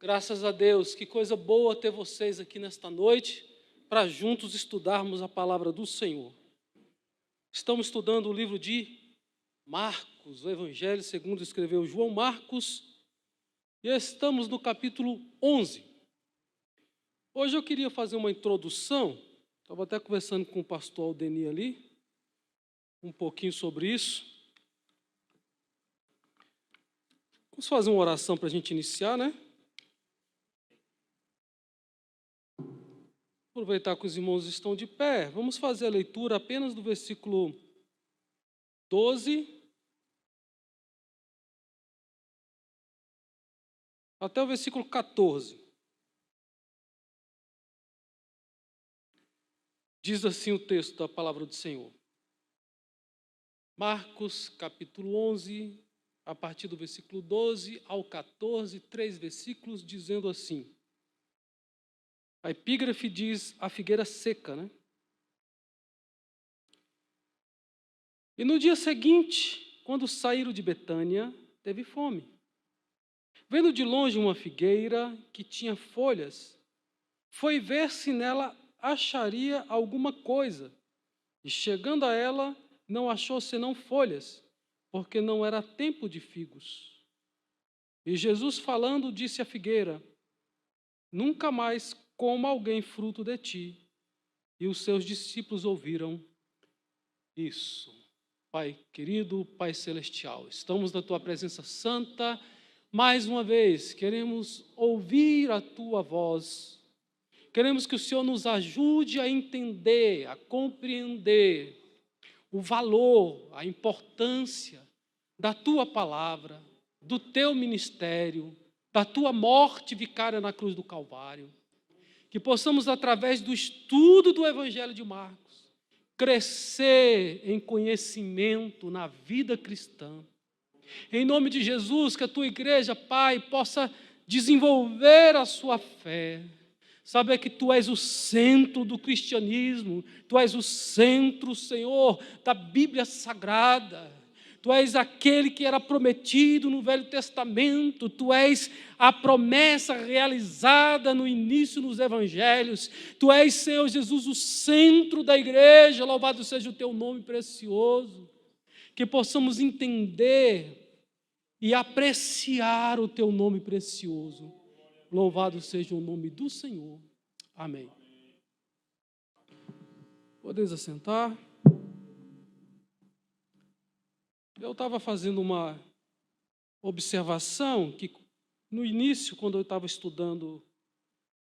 Graças a Deus, que coisa boa ter vocês aqui nesta noite, para juntos estudarmos a palavra do Senhor. Estamos estudando o livro de Marcos, o Evangelho segundo escreveu João Marcos, e estamos no capítulo 11. Hoje eu queria fazer uma introdução, estava até conversando com o pastor Aldeni ali, um pouquinho sobre isso. Vamos fazer uma oração para a gente iniciar, né? Aproveitar que os irmãos estão de pé, vamos fazer a leitura apenas do versículo 12 até o versículo 14. Diz assim o texto da palavra do Senhor. Marcos, capítulo 11, a partir do versículo 12 ao 14, 3 versículos, dizendo assim. A epígrafe diz a figueira seca, né? E no dia seguinte, quando saíram de Betânia, teve fome. Vendo de longe uma figueira que tinha folhas, foi ver se nela acharia alguma coisa. E chegando a ela, não achou senão folhas, porque não era tempo de figos. E Jesus falando, disse à figueira, nunca mais coma alguém fruto de ti. E os seus discípulos ouviram isso. Pai querido, Pai celestial, estamos na tua presença santa, mais uma vez, queremos ouvir a tua voz, queremos que o Senhor nos ajude a entender, a compreender o valor, a importância da tua palavra, do teu ministério, da tua morte vicária na cruz do Calvário. Que possamos, através do estudo do Evangelho de Marcos, crescer em conhecimento na vida cristã. Em nome de Jesus, que a tua igreja, Pai, possa desenvolver a sua fé. Saber que tu és o centro do cristianismo, tu és o centro, Senhor, da Bíblia Sagrada. Tu és aquele que era prometido no Velho Testamento, tu és a promessa realizada no início nos Evangelhos, tu és, Senhor Jesus, o centro da igreja, louvado seja o teu nome precioso, que possamos entender e apreciar o teu nome precioso, louvado seja o nome do Senhor, amém. Podeis assentar. Eu estava fazendo uma observação que, no início, quando eu estava estudando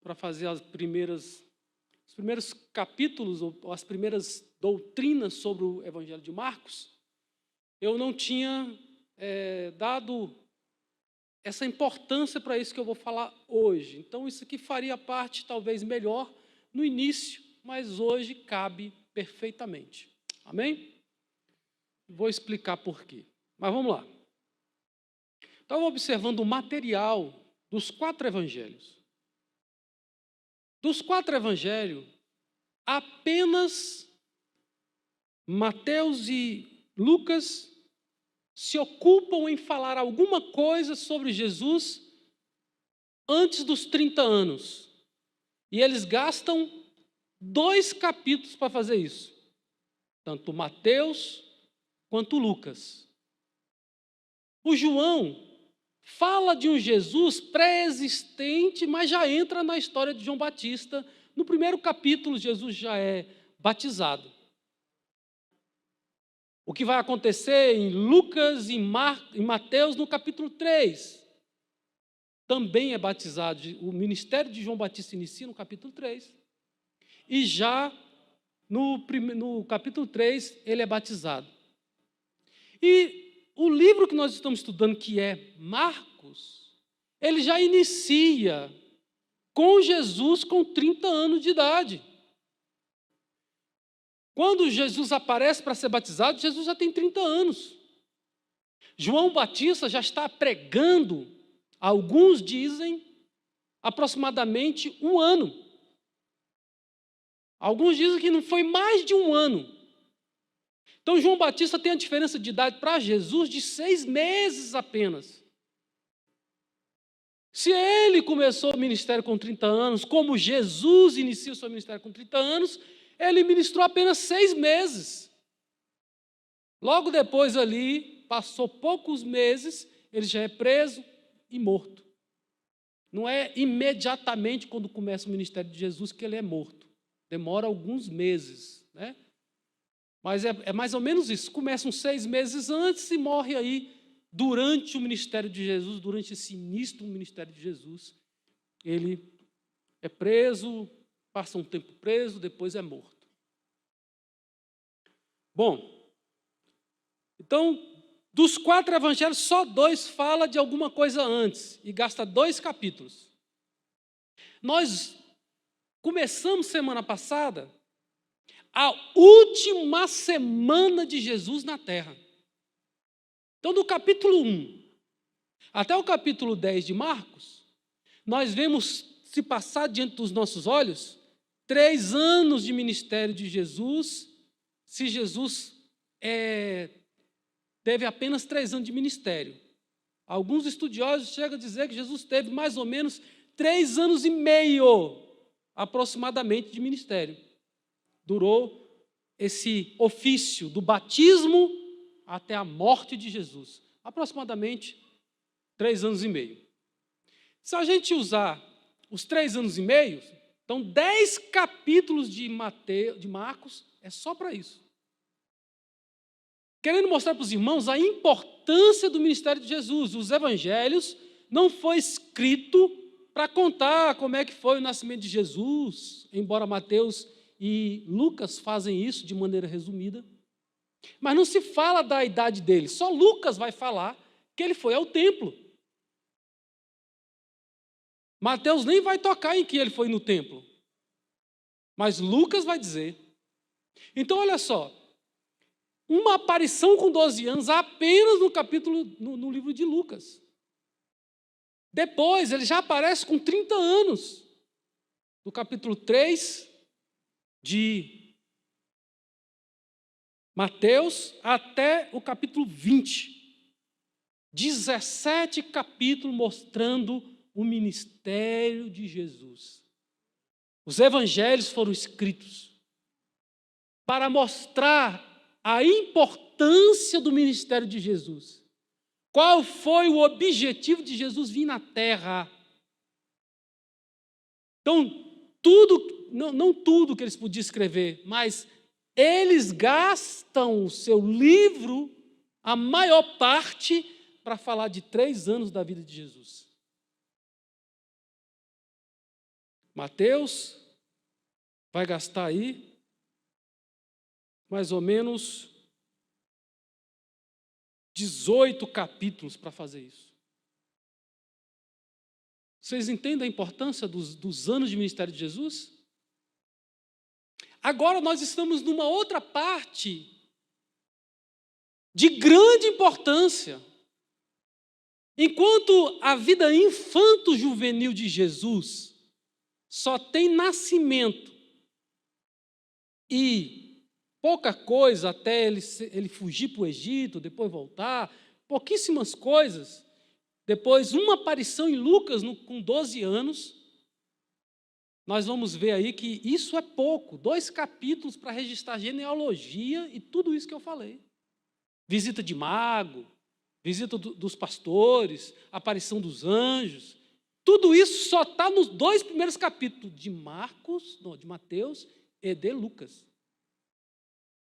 para fazer os primeiros capítulos, ou as primeiras doutrinas sobre o Evangelho de Marcos, eu não tinha dado essa importância para isso que eu vou falar hoje. Então, isso aqui faria parte, talvez, melhor no início, mas hoje cabe perfeitamente. Amém? Vou explicar por quê. Mas vamos lá. Estava observando o material dos 4 evangelhos. Dos 4 evangelhos, apenas Mateus e Lucas se ocupam em falar alguma coisa sobre Jesus antes dos 30 anos. E eles gastam 2 capítulos para fazer isso. Tanto Mateus quanto Lucas. O João fala de um Jesus pré-existente, mas já entra na história de João Batista. No primeiro capítulo, Jesus já é batizado. O que vai acontecer em Lucas e Mateus no capítulo 3. Também é batizado. O ministério de João Batista inicia no capítulo 3. E já no capítulo 3, ele é batizado. E o livro que nós estamos estudando, que é Marcos, ele já inicia com Jesus com 30 anos de idade. Quando Jesus aparece para ser batizado, Jesus já tem 30 anos. João Batista já está pregando, alguns dizem, aproximadamente 1 ano. Alguns dizem que não foi mais de 1 ano. Então, João Batista tem a diferença de idade para Jesus de 6 meses apenas. Se ele começou o ministério com 30 anos, como Jesus inicia o seu ministério com 30 anos, ele ministrou apenas 6 meses. Logo depois ali, passou poucos meses, ele já é preso e morto. Não é imediatamente quando começa o ministério de Jesus que ele é morto. Demora alguns meses, né? Mas é mais ou menos isso. Começa uns 6 meses antes e morre aí durante o ministério de Jesus, durante esse início do ministério de Jesus. Ele é preso, passa um tempo preso, depois é morto. Bom, então, dos 4 evangelhos, só 2 fala de alguma coisa antes e gasta 2 capítulos. Nós começamos semana passada a última semana de Jesus na terra. Então, do capítulo 1 até o capítulo 10 de Marcos, nós vemos se passar diante dos nossos olhos 3 anos de ministério de Jesus, se Jesus teve apenas 3 anos de ministério. Alguns estudiosos chegam a dizer que Jesus teve mais ou menos 3 anos e meio, aproximadamente, de ministério. Durou esse ofício do batismo até a morte de Jesus. Aproximadamente 3 anos e meio. Se a gente usar os 3 anos e meio, então 10 capítulos de Marcos é só para isso. Querendo mostrar para os irmãos a importância do ministério de Jesus. Os evangelhos não foi escrito para contar como é que foi o nascimento de Jesus, embora Mateus e Lucas fazem isso de maneira resumida. Mas não se fala da idade dele, só Lucas vai falar que ele foi ao templo. Mateus nem vai tocar em que ele foi no templo, mas Lucas vai dizer. Então, olha só, uma aparição com 12 anos apenas no livro de Lucas. Depois, ele já aparece com 30 anos, do capítulo 3 de Mateus até o capítulo 20. 17 capítulos mostrando o ministério de Jesus. Os evangelhos foram escritos para mostrar a importância do ministério de Jesus. Qual foi o objetivo de Jesus vir na terra? Então, não tudo que eles podiam escrever, mas eles gastam o seu livro, a maior parte, para falar de 3 anos da vida de Jesus. Mateus vai gastar aí mais ou menos 18 capítulos para fazer isso. Vocês entendem a importância dos anos de ministério de Jesus? Agora nós estamos numa outra parte de grande importância. Enquanto a vida infanto-juvenil de Jesus só tem nascimento e pouca coisa até ele fugir para o Egito, depois voltar, pouquíssimas coisas. Depois, uma aparição em Lucas com 12 anos, nós vamos ver aí que isso é pouco. 2 capítulos para registrar genealogia e tudo isso que eu falei. Visita de mago, visita dos pastores, aparição dos anjos. Tudo isso só está nos 2 primeiros capítulos de Mateus e de Lucas.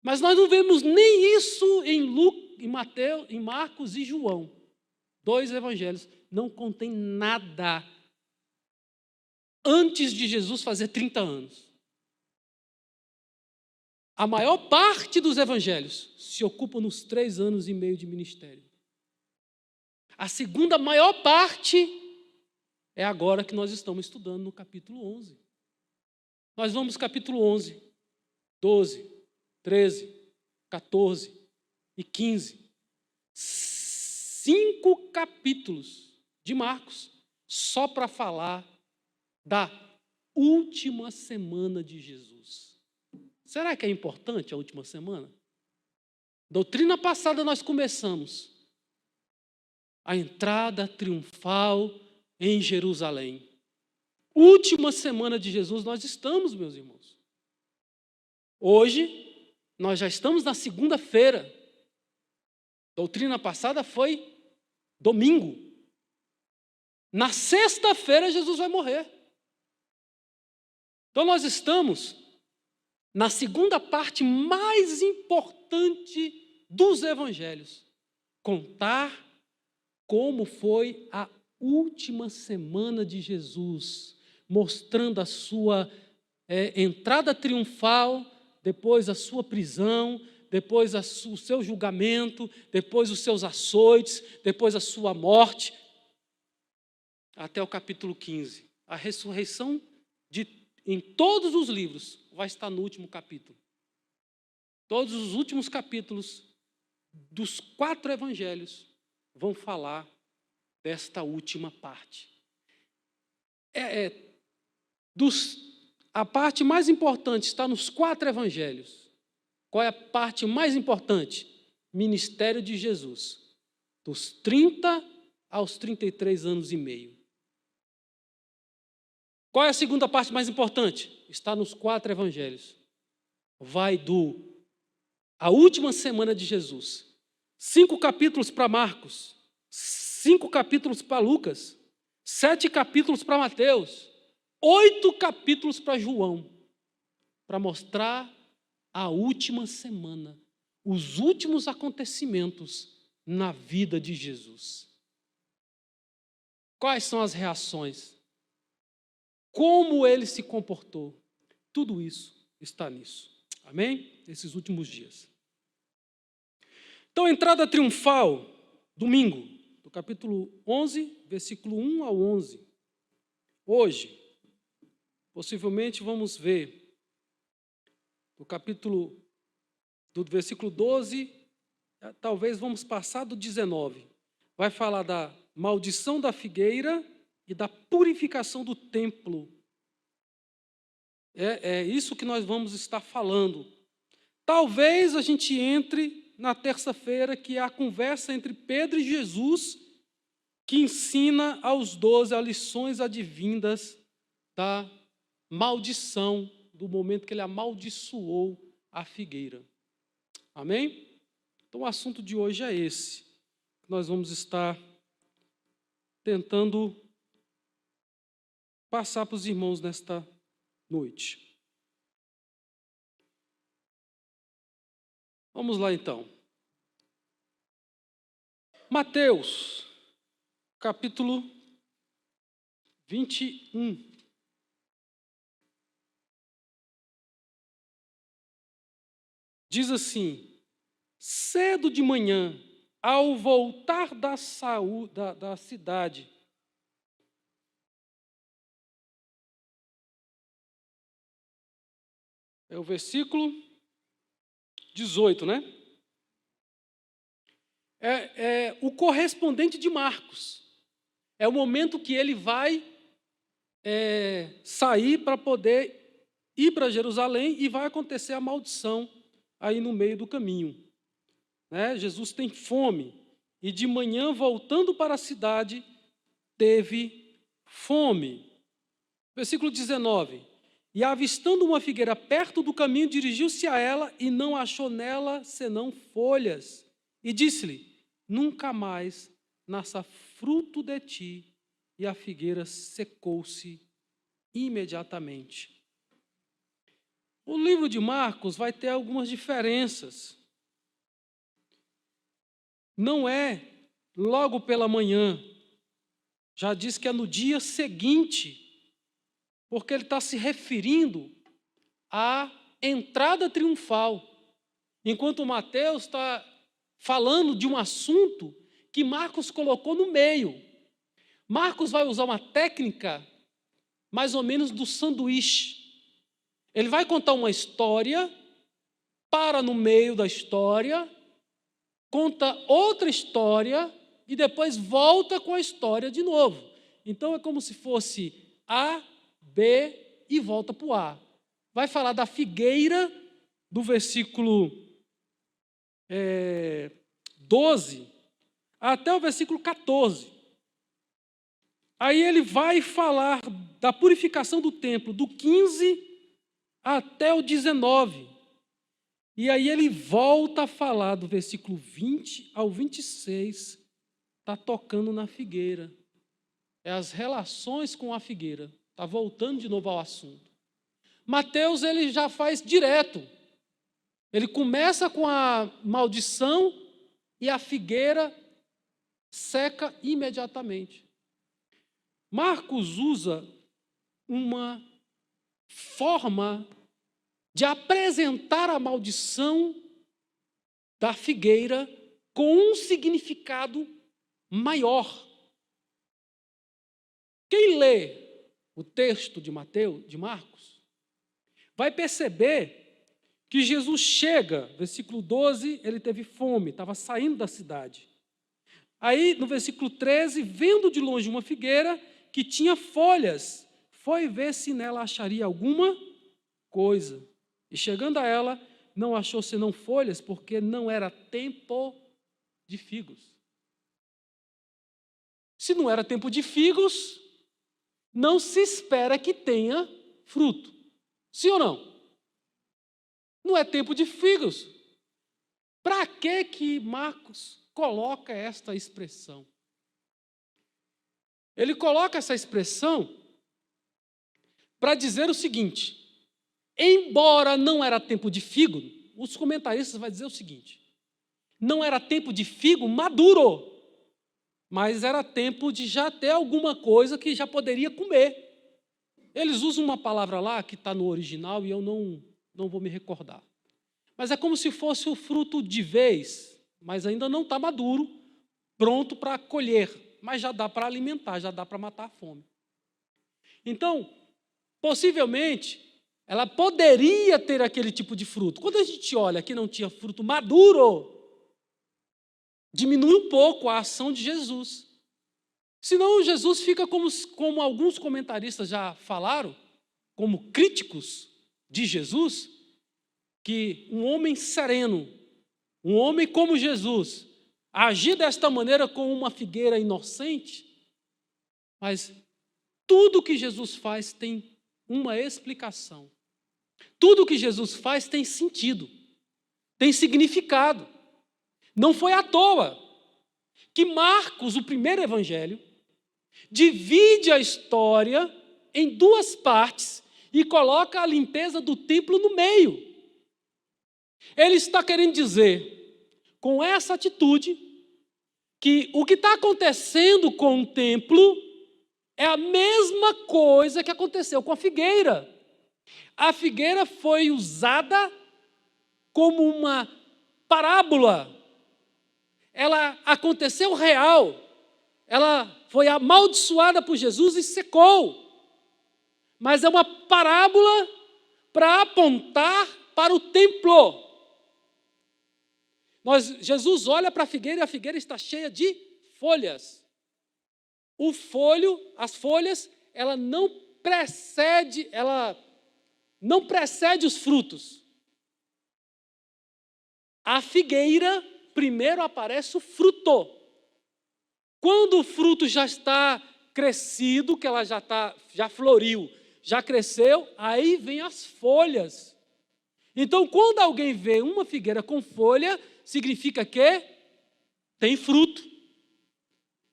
Mas nós não vemos nem isso em Mateus, em Marcos e João. 2 evangelhos não contém nada antes de Jesus fazer 30 anos. A maior parte dos evangelhos se ocupa nos 3 anos e meio de ministério. A segunda maior parte é agora que nós estamos estudando no capítulo 11. Nós vamos capítulo 11, 12, 13, 14 e 15. 5 capítulos de Marcos só para falar da última semana de Jesus. Será que é importante a última semana? Doutrina passada nós começamos a entrada triunfal em Jerusalém. Última semana de Jesus nós estamos, meus irmãos. Hoje, nós já estamos na segunda-feira. Doutrina passada foi domingo. Na sexta-feira, Jesus vai morrer. Então, nós estamos na segunda parte mais importante dos evangelhos. Contar como foi a última semana de Jesus, mostrando a sua entrada triunfal, depois a sua prisão, depois o seu julgamento, depois os seus açoites, depois a sua morte, até o capítulo 15. A ressurreição em todos os livros vai estar no último capítulo. Todos os últimos capítulos dos 4 evangelhos vão falar desta última parte. A parte mais importante está nos 4 evangelhos. Qual é a parte mais importante? Ministério de Jesus, dos 30 aos 33 anos e meio. Qual é a segunda parte mais importante? Está nos 4 evangelhos. Vai a última semana de Jesus. 5 capítulos para Marcos, 5 capítulos para Lucas, 7 capítulos para Mateus, 8 capítulos para João, para mostrar a última semana, os últimos acontecimentos na vida de Jesus. Quais são as reações? Como ele se comportou? Tudo isso está nisso. Amém? Esses últimos dias. Então, a entrada triunfal, domingo, do capítulo 11, versículo 1 ao 11. Hoje, possivelmente vamos ver do versículo 12, talvez vamos passar do 19. Vai falar da maldição da figueira e da purificação do templo. É isso que nós vamos estar falando. Talvez a gente entre na terça-feira, que é a conversa entre Pedro e Jesus, que ensina aos 12 as lições advindas da maldição, do momento que ele amaldiçoou a figueira. Amém? Então o assunto de hoje é esse. Nós vamos estar tentando passar para os irmãos nesta noite. Vamos lá então. Mateus, capítulo 21. Diz assim: cedo de manhã, ao voltar da cidade, é o versículo 18, né? É o correspondente de Marcos. É o momento que ele vai sair para poder ir para Jerusalém e vai acontecer a maldição aí no meio do caminho. Né? Jesus tem fome e de manhã, voltando para a cidade, teve fome. Versículo 19. E avistando uma figueira perto do caminho, dirigiu-se a ela e não achou nela senão folhas. E disse-lhe: nunca mais nasça fruto de ti. E a figueira secou-se imediatamente. O livro de Marcos vai ter algumas diferenças. Não é logo pela manhã. Já diz que é no dia seguinte, porque ele está se referindo à entrada triunfal. Enquanto Mateus está falando de um assunto que Marcos colocou no meio. Marcos vai usar uma técnica mais ou menos do sanduíche. Ele vai contar uma história, para no meio da história, conta outra história e depois volta com a história de novo. Então é como se fosse A, B e volta para o A. Vai falar da figueira do versículo 12 até o versículo 14. Aí ele vai falar da purificação do templo, do 15 até o 19. E aí ele volta a falar do versículo 20 ao 26, está tocando na figueira. É as relações com a figueira. Está voltando de novo ao assunto. Mateus, ele já faz direto. Ele começa com a maldição e a figueira seca imediatamente. Marcos usa uma forma de apresentar a maldição da figueira com um significado maior. Quem lê o texto de Marcos, vai perceber que Jesus chega, versículo 12, ele teve fome, estava saindo da cidade. Aí, no versículo 13, vendo de longe uma figueira que tinha folhas, foi ver se nela acharia alguma coisa. E chegando a ela, não achou senão folhas, porque não era tempo de figos. Se não era tempo de figos, não se espera que tenha fruto. Sim ou não? Não é tempo de figos. Para que Marcos coloca esta expressão? Ele coloca essa expressão para dizer o seguinte: embora não era tempo de figo, os comentaristas vão dizer o seguinte: não era tempo de figo maduro, mas era tempo de já ter alguma coisa que já poderia comer. Eles usam uma palavra lá que está no original e eu não vou me recordar. Mas é como se fosse o fruto de vez, mas ainda não está maduro, pronto para colher, mas já dá para alimentar, já dá para matar a fome. Então, possivelmente, ela poderia ter aquele tipo de fruto. Quando a gente olha que não tinha fruto maduro, diminui um pouco a ação de Jesus. Senão Jesus fica como alguns comentaristas já falaram, como críticos de Jesus, que um homem sereno, um homem como Jesus, agir desta maneira com uma figueira inocente, mas tudo que Jesus faz tem uma explicação. Tudo que Jesus faz tem sentido, tem significado. Não foi à toa que Marcos, o primeiro evangelho, divide a história em duas partes e coloca a limpeza do templo no meio. Ele está querendo dizer, com essa atitude, que o que está acontecendo com o templo é a mesma coisa que aconteceu com a figueira. A figueira foi usada como uma parábola. Ela aconteceu real. Ela foi amaldiçoada por Jesus e secou. Mas é uma parábola para apontar para o templo. Jesus olha para a figueira e a figueira está cheia de folhas. As folhas, ela não precede os frutos. A figueira, primeiro aparece o fruto. Quando o fruto já está crescido, que ela já floriu, já cresceu, aí vem as folhas. Então, quando alguém vê uma figueira com folha, significa que tem fruto.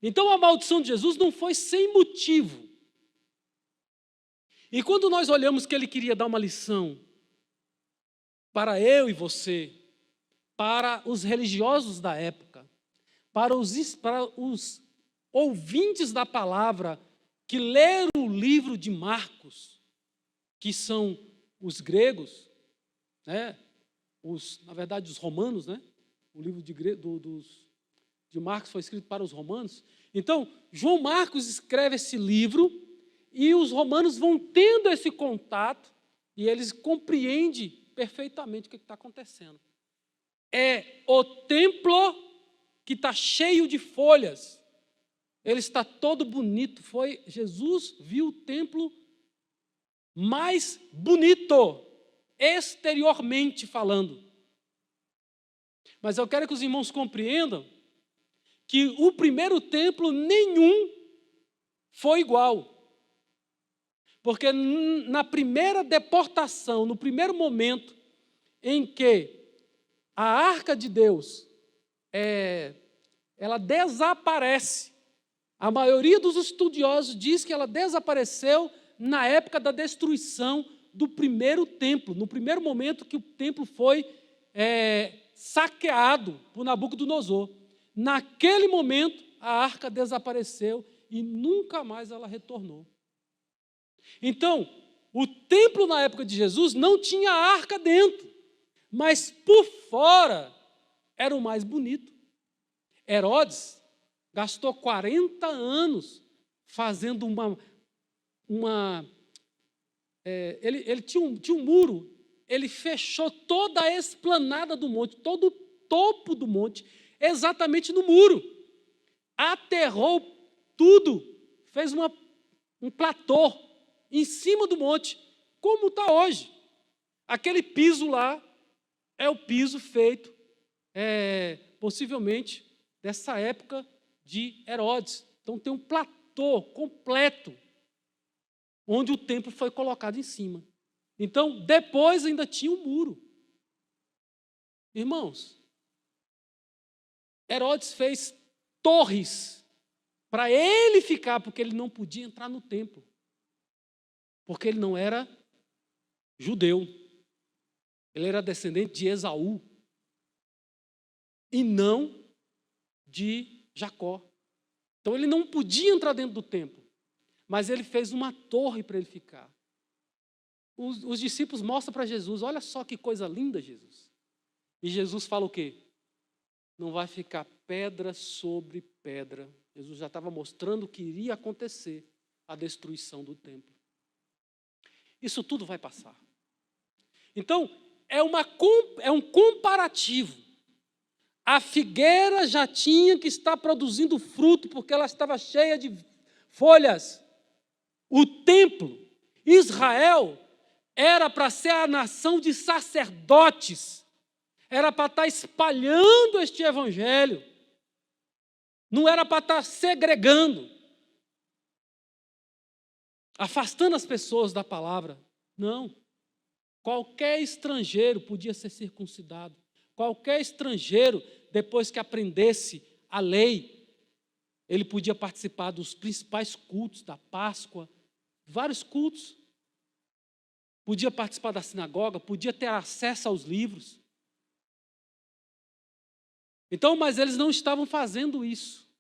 Então, a maldição de Jesus não foi sem motivo. E quando nós olhamos que ele queria dar uma lição para eu e você, para os religiosos da época, para os ouvintes da palavra que leram o livro de Marcos, que são os gregos, né? Na verdade, os romanos, né? O livro de Marcos foi escrito para os romanos. Então, João Marcos escreve esse livro e os romanos vão tendo esse contato e eles compreendem perfeitamente o que está acontecendo. É o templo que está cheio de folhas. Ele está todo bonito. Jesus viu o templo mais bonito, exteriormente falando. Mas eu quero que os irmãos compreendam que o primeiro templo nenhum foi igual. Porque na primeira deportação, no primeiro momento em que a arca de Deus ela desaparece, a maioria dos estudiosos diz que ela desapareceu na época da destruição do primeiro templo, no primeiro momento que o templo foi saqueado por Nabucodonosor. Naquele momento, a arca desapareceu e nunca mais ela retornou. Então, o templo na época de Jesus não tinha arca dentro, mas por fora era o mais bonito. Herodes gastou 40 anos fazendo ele tinha um muro, ele fechou toda a esplanada do monte, todo o topo do monte, exatamente no muro. Aterrou tudo, fez um platô em cima do monte, como está hoje. Aquele piso lá é o piso feito, possivelmente, dessa época de Herodes. Então tem um platô completo, onde o templo foi colocado em cima. Então, depois ainda tinha um muro. Irmãos, Herodes fez torres para ele ficar, porque ele não podia entrar no templo. Porque ele não era judeu. Ele era descendente de Esaú. E não de Jacó. Então ele não podia entrar dentro do templo. Mas ele fez uma torre para ele ficar. Os discípulos mostram para Jesus, olha só que coisa linda, Jesus. E Jesus fala o quê? Não vai ficar pedra sobre pedra. Jesus já estava mostrando que iria acontecer a destruição do templo. Isso tudo vai passar. Então, é um comparativo. A figueira já tinha que estar produzindo fruto, porque ela estava cheia de folhas. O templo, Israel, era para ser a nação de sacerdotes, era para estar espalhando este evangelho, não era para estar segregando, afastando as pessoas da palavra. Não. Qualquer estrangeiro podia ser circuncidado. Qualquer estrangeiro, depois que aprendesse a lei, ele podia participar dos principais cultos, da Páscoa, vários cultos. Podia participar da sinagoga, podia ter acesso aos livros. Então, mas eles não estavam fazendo isso.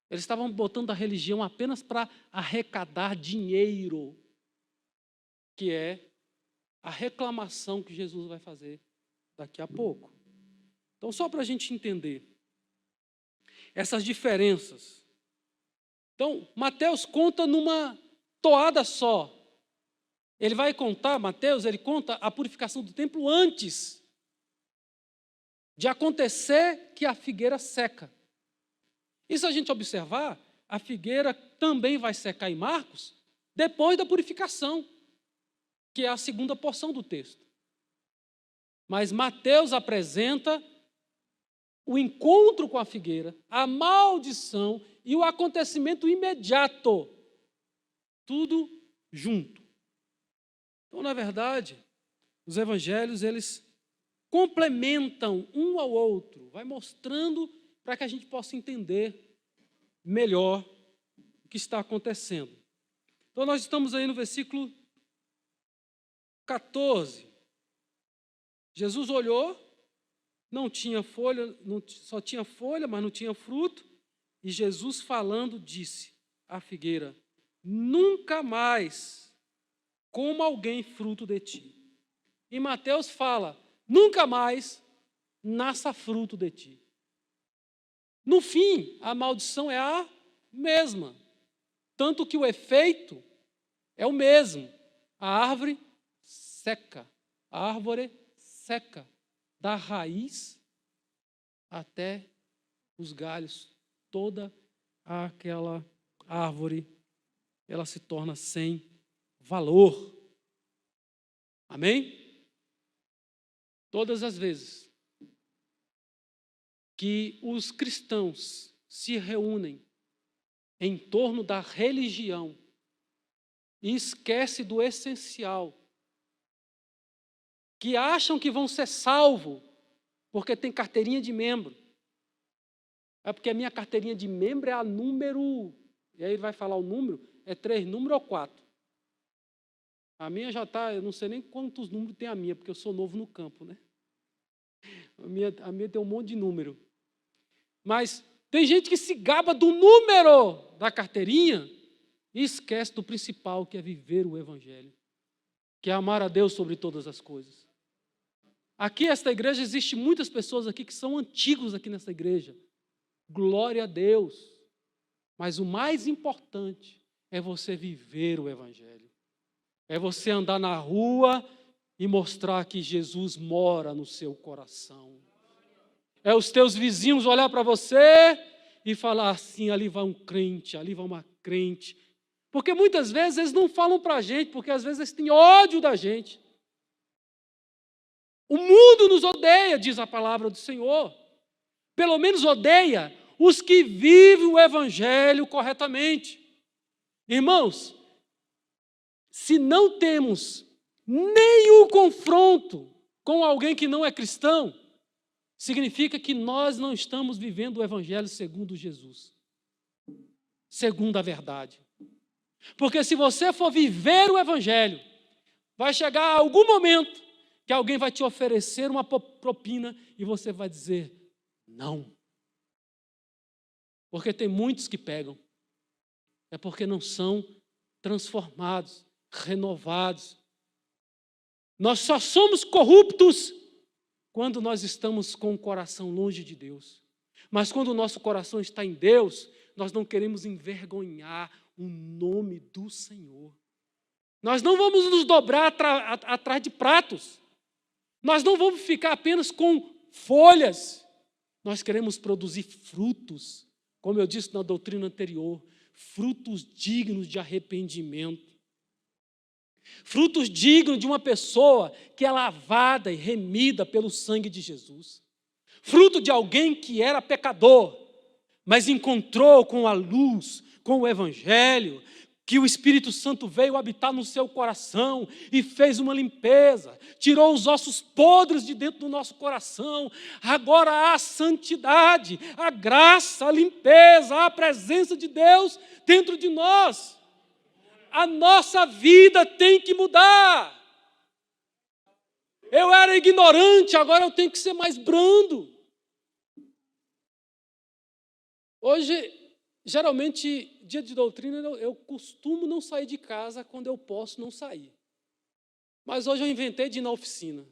Eles estavam botando a religião apenas para arrecadar dinheiro, que é a reclamação que Jesus vai fazer daqui a pouco. Então, só para a gente entender essas diferenças. Então, Mateus conta numa toada só. Ele vai contar, Mateus, ele conta a purificação do templo antes de acontecer que a figueira seca. E se a gente observar, a figueira também vai secar em Marcos depois da purificação, que é a segunda porção do texto. Mas Mateus apresenta o encontro com a figueira, a maldição e o acontecimento imediato, tudo junto. Então, na verdade, os evangelhos, eles complementam um ao outro, vai mostrando para que a gente possa entender melhor o que está acontecendo. Então, nós estamos aí no versículo 14. Jesus olhou, não tinha folha, só tinha folha, mas não tinha fruto, e Jesus falando disse à figueira: nunca mais coma alguém fruto de ti. E Mateus fala: nunca mais nasça fruto de ti. No fim, a maldição é a mesma, tanto que o efeito é o mesmo. A árvore seca, a árvore seca, da raiz até os galhos, toda aquela árvore, ela se torna sem valor. Amém? Todas as vezes que os cristãos se reúnem em torno da religião e esquece do essencial, que acham que vão ser salvos porque tem carteirinha de membro. É porque a minha carteirinha de membro é a número, e aí ele vai falar o número, é 3 número ou 4. A minha já está, eu não sei nem quantos números tem a minha, porque eu sou novo no campo, né? A minha tem um monte de número. Mas tem gente que se gaba do número da carteirinha e esquece do principal, que é viver o Evangelho, que é amar a Deus sobre todas as coisas. Aqui, esta igreja, existe muitas pessoas aqui que são antigos aqui nessa igreja. Glória a Deus. Mas o mais importante é você viver o Evangelho. É você andar na rua e mostrar que Jesus mora no seu coração. É os teus vizinhos olhar para você e falar assim, ali vai um crente, ali vai uma crente. Porque muitas vezes eles não falam para a gente, porque às vezes eles têm ódio da gente. O mundo nos odeia, diz a palavra do Senhor. Pelo menos odeia os que vivem o Evangelho corretamente. Irmãos, se não temos nenhum confronto com alguém que não é cristão, significa que nós não estamos vivendo o Evangelho segundo Jesus, segundo a verdade. Porque se você for viver o Evangelho, vai chegar algum momento que alguém vai te oferecer uma propina e você vai dizer não. Porque tem muitos que pegam. É porque não são transformados, renovados. Nós só somos corruptos quando nós estamos com o coração longe de Deus. Mas quando o nosso coração está em Deus, nós não queremos envergonhar o nome do Senhor. Nós não vamos nos dobrar atrás de pratos. Nós não vamos ficar apenas com folhas. Nós queremos produzir frutos, como eu disse na doutrina anterior, frutos dignos de arrependimento. Frutos dignos de uma pessoa que é lavada e remida pelo sangue de Jesus. Fruto de alguém que era pecador, mas encontrou com a luz, com o Evangelho, que o Espírito Santo veio habitar no seu coração e fez uma limpeza, tirou os ossos podres de dentro do nosso coração. Agora há a santidade, a graça, a limpeza, a presença de Deus dentro de nós. A nossa vida tem que mudar. Eu era ignorante, agora eu tenho que ser mais brando. Hoje, geralmente, dia de doutrina, eu costumo não sair de casa quando eu posso não sair. Mas hoje eu inventei de ir na oficina.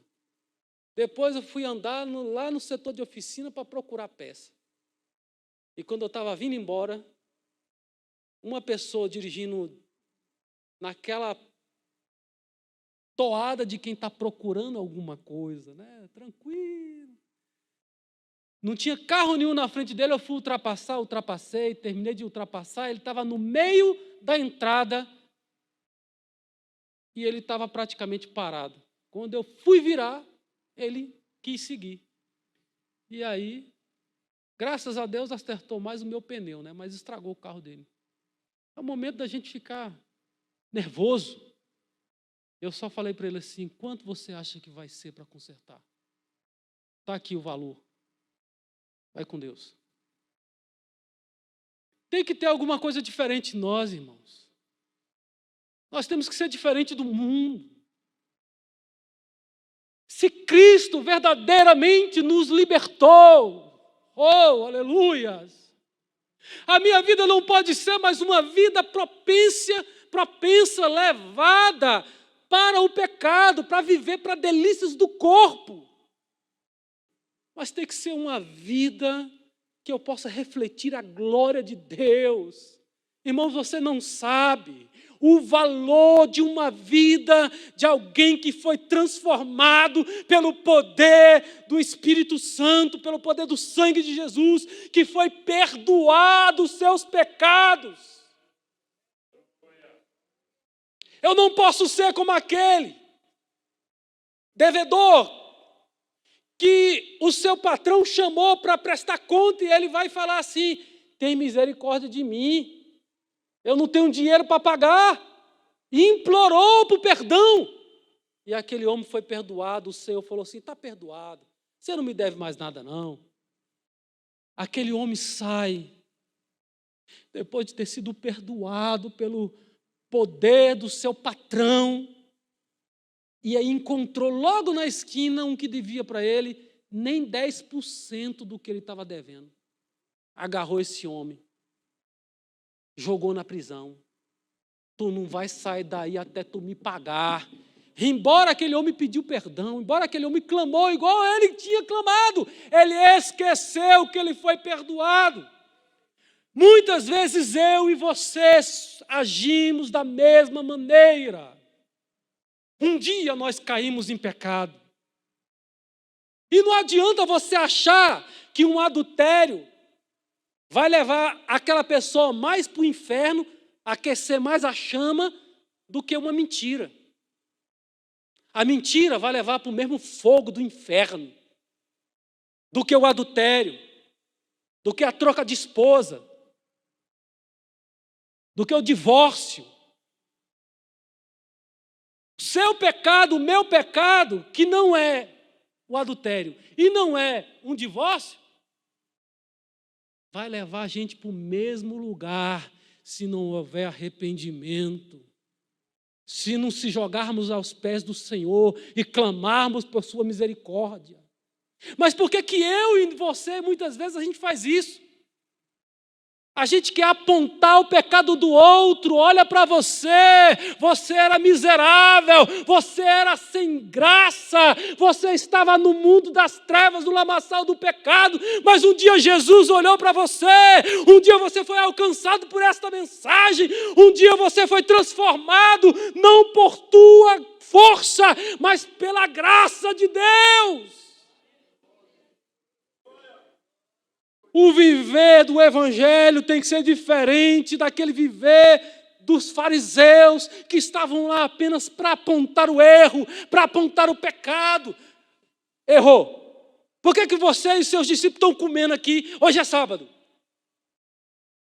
Depois eu fui andar lá no setor de oficina para procurar peça. E quando eu estava vindo embora, uma pessoa dirigindo naquela toada de quem está procurando alguma coisa, né? Tranquilo. Não tinha carro nenhum na frente dele, eu fui ultrapassei, terminei de ultrapassar, ele estava no meio da entrada e ele estava praticamente parado. Quando eu fui virar, ele quis seguir. E aí, graças a Deus, acertou mais o meu pneu, né? Mas estragou o carro dele. É o momento da gente ficar nervoso. Eu só falei para ele assim, quanto você acha que vai ser para consertar? Está aqui o valor. Vai com Deus. Tem que ter alguma coisa diferente em nós, irmãos. Nós temos que ser diferente do mundo. Se Cristo verdadeiramente nos libertou, oh, aleluias, a minha vida não pode ser mais uma vida propensa, levada para o pecado, para viver para delícias do corpo. Mas tem que ser uma vida que eu possa refletir a glória de Deus. Irmãos, você não sabe o valor de uma vida de alguém que foi transformado pelo poder do Espírito Santo, pelo poder do sangue de Jesus, que foi perdoado os seus pecados. Eu não posso ser como aquele devedor que o seu patrão chamou para prestar conta e ele vai falar assim, tem misericórdia de mim, eu não tenho dinheiro para pagar. E implorou por perdão. E aquele homem foi perdoado. O Senhor falou assim: está perdoado, você não me deve mais nada não. Aquele homem sai, depois de ter sido perdoado pelo poder do seu patrão, e aí encontrou logo na esquina um que devia para ele nem 10% do que ele estava devendo. Agarrou esse homem, jogou na prisão. Tu não vai sair daí até tu me pagar. Embora aquele homem pediu perdão, embora aquele homem clamou igual ele tinha clamado, ele esqueceu que ele foi perdoado. Muitas vezes eu e vocês agimos da mesma maneira. Um dia nós caímos em pecado. E não adianta você achar que um adultério vai levar aquela pessoa mais para o inferno, aquecer mais a chama, do que uma mentira. A mentira vai levar para o mesmo fogo do inferno, do que o adultério, do que a troca de esposa, do que o divórcio. O seu pecado, o meu pecado, que não é o adultério e não é um divórcio, vai levar a gente para o mesmo lugar se não houver arrependimento. Se não se jogarmos aos pés do Senhor e clamarmos por sua misericórdia. Mas por que eu e você, muitas vezes, a gente faz isso? A gente quer apontar o pecado do outro. Olha para você, você era miserável, você era sem graça, você estava no mundo das trevas, no lamaçal do pecado, mas um dia Jesus olhou para você, um dia você foi alcançado por esta mensagem, um dia você foi transformado, não por tua força, mas pela graça de Deus. O viver do Evangelho tem que ser diferente daquele viver dos fariseus que estavam lá apenas para apontar o erro, para apontar o pecado. Errou. Por que você e seus discípulos estão comendo aqui? Hoje é sábado.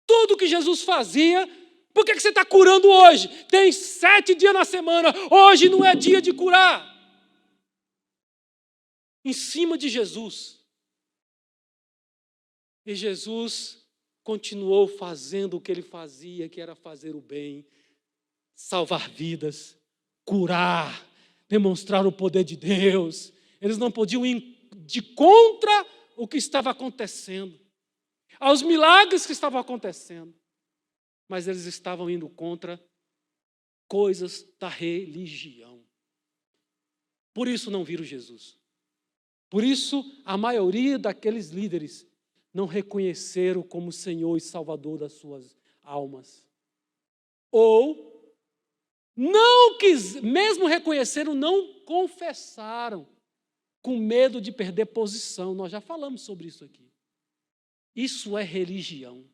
Tudo que Jesus fazia, por que você está curando hoje? Tem 7 dias na semana, hoje não é dia de curar. Em cima de Jesus. E Jesus continuou fazendo o que ele fazia, que era fazer o bem, salvar vidas, curar, demonstrar o poder de Deus. Eles não podiam ir de contra o que estava acontecendo, aos milagres que estavam acontecendo, mas eles estavam indo contra coisas da religião. Por isso não viram Jesus. Por isso a maioria daqueles líderes não reconheceram como Senhor e Salvador das suas almas. Ou, mesmo reconheceram, não confessaram, com medo de perder posição. Nós já falamos sobre isso aqui. Isso é religião.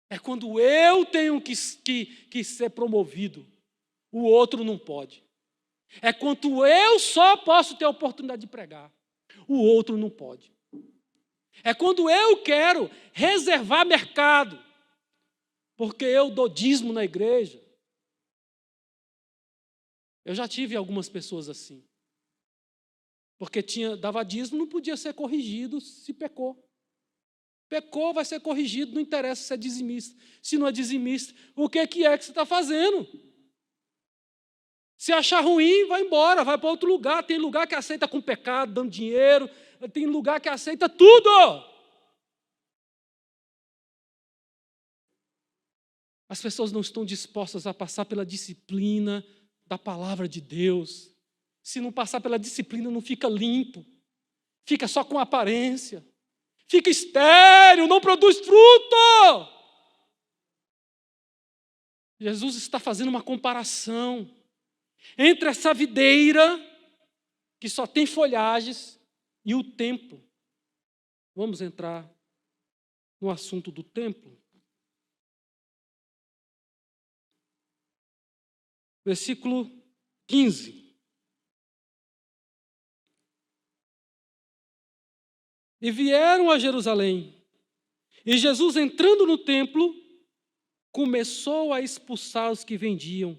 É quando eu tenho que ser promovido, o outro não pode. É quando eu só posso ter a oportunidade de pregar, o outro não pode. É quando eu quero reservar mercado, porque eu dou dízimo na igreja. Eu já tive algumas pessoas assim. Porque dava dízimo, não podia ser corrigido se pecou. Pecou, vai ser corrigido, não interessa se é dizimista. Se não é dizimista, o que é que você está fazendo? Se achar ruim, vai embora, vai para outro lugar. Tem lugar que aceita com pecado, dando dinheiro. Tem lugar que aceita tudo. As pessoas não estão dispostas a passar pela disciplina da palavra de Deus. Se não passar pela disciplina, não fica limpo. Fica só com aparência. Fica estéril, não produz fruto. Jesus está fazendo uma comparação entre essa videira, que só tem folhagens, e o templo. Vamos entrar no assunto do templo. Versículo 15. E vieram a Jerusalém. E Jesus, entrando no templo, começou a expulsar os que vendiam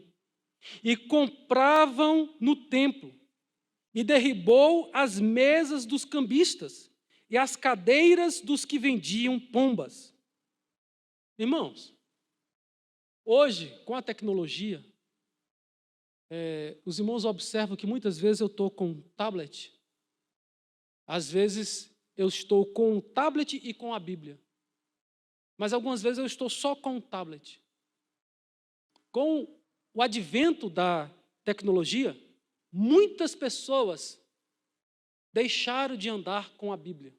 e compravam no templo, e derribou as mesas dos cambistas e as cadeiras dos que vendiam pombas. Irmãos, hoje, com a tecnologia, os irmãos observam que muitas vezes eu estou com um tablet, às vezes eu estou com um tablet e com a Bíblia, mas algumas vezes eu estou só com o tablet. Com o advento da tecnologia, muitas pessoas deixaram de andar com a Bíblia.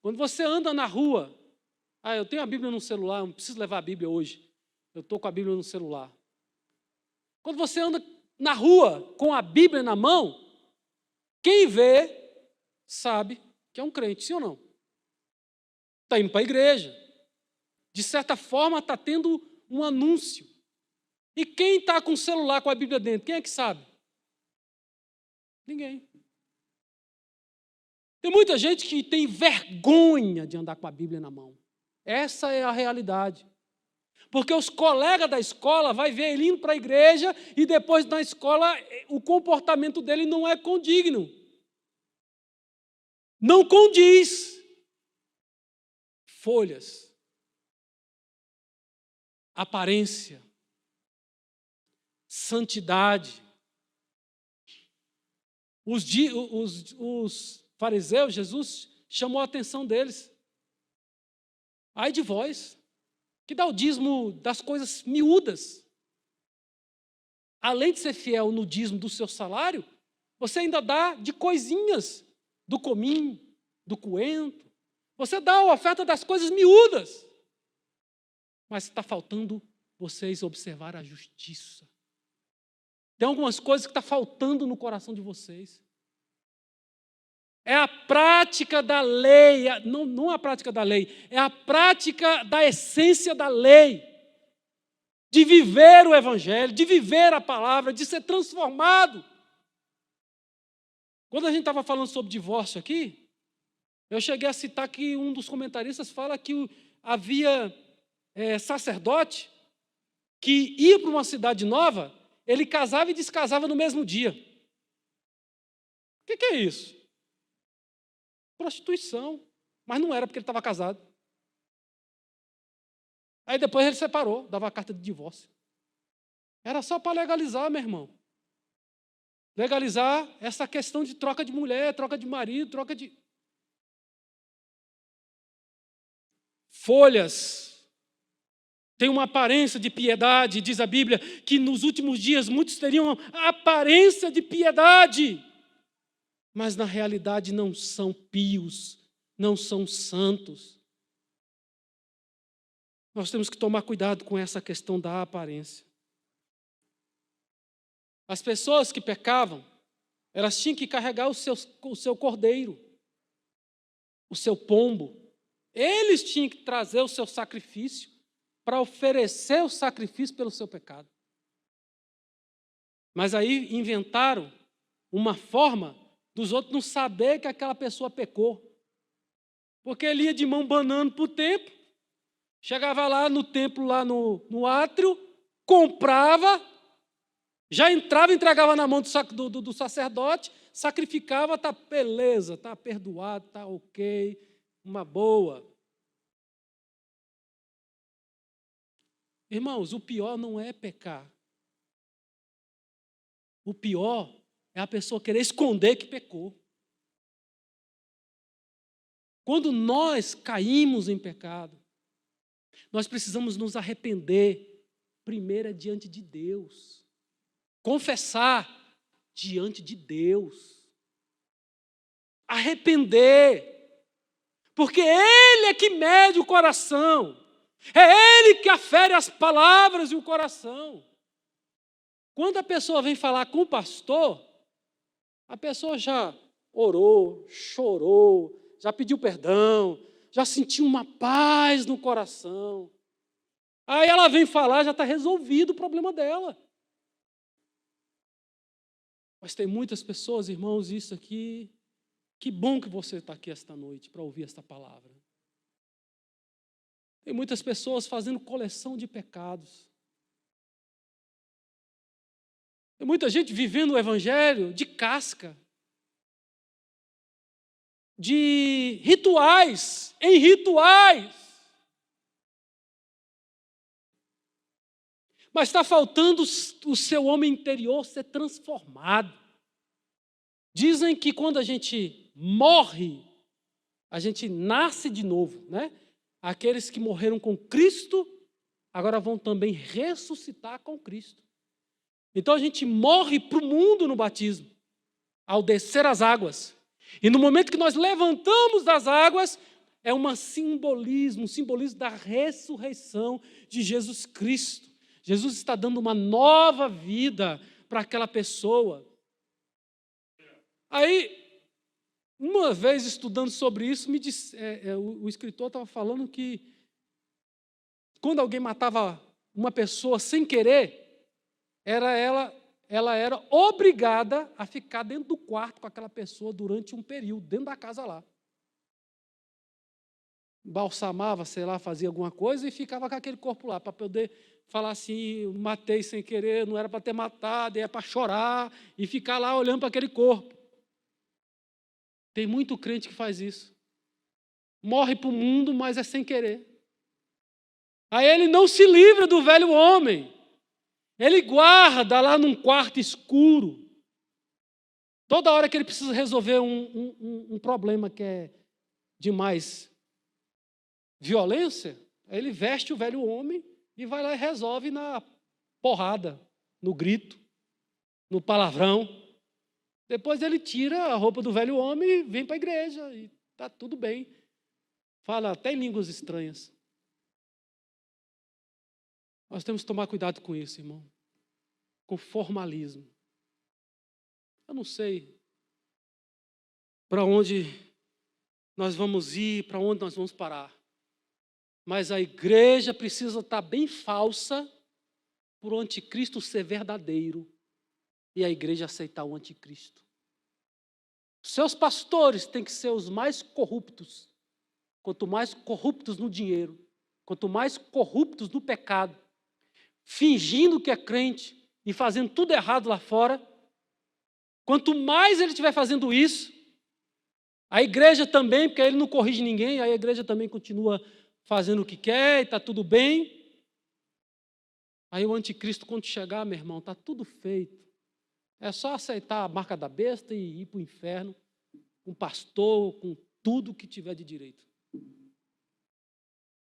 Quando você anda na rua, eu tenho a Bíblia no celular, não preciso levar a Bíblia hoje, eu estou com a Bíblia no celular. Quando você anda na rua com a Bíblia na mão, quem vê sabe que é um crente, sim ou não? Está indo para a igreja. De certa forma, está tendo um anúncio. E quem está com o celular com a Bíblia dentro? Quem é que sabe? Ninguém. Tem muita gente que tem vergonha de andar com a Bíblia na mão. Essa é a realidade. Porque os colegas da escola vão ver ele indo para a igreja e depois na escola o comportamento dele não é condigno. Não condiz. Folhas. Aparência. Santidade. Os fariseus, Jesus chamou a atenção deles. Ai de vós, que dá o dízimo das coisas miúdas. Além de ser fiel no dízimo do seu salário, você ainda dá de coisinhas, do cominho, do coentro. Você dá a oferta das coisas miúdas. Mas está faltando vocês observar a justiça. Tem algumas coisas que estão faltando no coração de vocês. É a prática da lei, não a prática da lei, é a prática da essência da lei. De viver o Evangelho, de viver a palavra, de ser transformado. Quando a gente estava falando sobre divórcio aqui, eu cheguei a citar que um dos comentaristas fala que havia sacerdote que ia para uma cidade nova, ele casava e descasava no mesmo dia. O que é isso? Prostituição. Mas não era porque ele estava casado. Aí depois ele separou, dava a carta de divórcio. Era só para legalizar, meu irmão. Legalizar essa questão de troca de mulher, troca de marido, troca de... Folhas. Tem uma aparência de piedade, diz a Bíblia, que nos últimos dias muitos teriam a aparência de piedade, mas na realidade não são pios, não são santos. Nós temos que tomar cuidado com essa questão da aparência. As pessoas que pecavam, elas tinham que carregar o seu cordeiro, o seu pombo. Eles tinham que trazer o seu sacrifício para oferecer o sacrifício pelo seu pecado. Mas aí inventaram uma forma dos outros não saber que aquela pessoa pecou. Porque ele ia de mão banando para o templo, chegava lá no templo, lá no átrio, comprava, já entrava e entregava na mão do sacerdote, sacrificava, está beleza, está perdoado, está ok, uma boa. Irmãos, o pior não é pecar. O pior é a pessoa querer esconder que pecou. Quando nós caímos em pecado, nós precisamos nos arrepender, primeiro diante de Deus. Confessar diante de Deus. Arrepender. Porque Ele é que mede o coração. É Ele que afere as palavras e o coração. Quando a pessoa vem falar com o pastor, a pessoa já orou, chorou, já pediu perdão, já sentiu uma paz no coração. Aí ela vem falar, já está resolvido o problema dela. Mas tem muitas pessoas, irmãos, isso aqui, que bom que você está aqui esta noite para ouvir esta palavra. Tem muitas pessoas fazendo coleção de pecados. Tem muita gente vivendo o evangelho de casca, de rituais, em rituais. Mas está faltando o seu homem interior ser transformado. Dizem que quando a gente morre, a gente nasce de novo, né? Aqueles que morreram com Cristo, agora vão também ressuscitar com Cristo. Então a gente morre para o mundo no batismo, ao descer as águas. E no momento que nós levantamos das águas, é um simbolismo da ressurreição de Jesus Cristo. Jesus está dando uma nova vida para aquela pessoa. Aí, uma vez estudando sobre isso, o escritor estava falando que quando alguém matava uma pessoa sem querer, ela era obrigada a ficar dentro do quarto com aquela pessoa durante um período, dentro da casa lá. Balsamava, sei lá, fazia alguma coisa e ficava com aquele corpo lá, para poder falar assim, matei sem querer, não era para ter matado, é para chorar e ficar lá olhando para aquele corpo. Tem muito crente que faz isso. Morre para o mundo, mas é sem querer. Aí ele não se livra do velho homem. Ele guarda lá num quarto escuro. Toda hora que ele precisa resolver um problema que é de mais violência, ele veste o velho homem e vai lá e resolve na porrada, no grito, no palavrão. Depois ele tira a roupa do velho homem e vem para a igreja e está tudo bem. Fala até em línguas estranhas. Nós temos que tomar cuidado com isso, irmão. Com formalismo. Eu não sei para onde nós vamos ir, para onde nós vamos parar. Mas a igreja precisa estar bem falsa para o anticristo ser verdadeiro e a igreja aceitar o anticristo. Seus pastores têm que ser os mais corruptos. Quanto mais corruptos no dinheiro, quanto mais corruptos no pecado, fingindo que é crente e fazendo tudo errado lá fora, quanto mais ele estiver fazendo isso, a igreja também, porque ele não corrige ninguém, a igreja também continua fazendo o que quer e está tudo bem. Aí o anticristo, quando chegar, meu irmão, está tudo feito. É só aceitar a marca da besta e ir para o inferno, com pastor, com tudo que tiver de direito.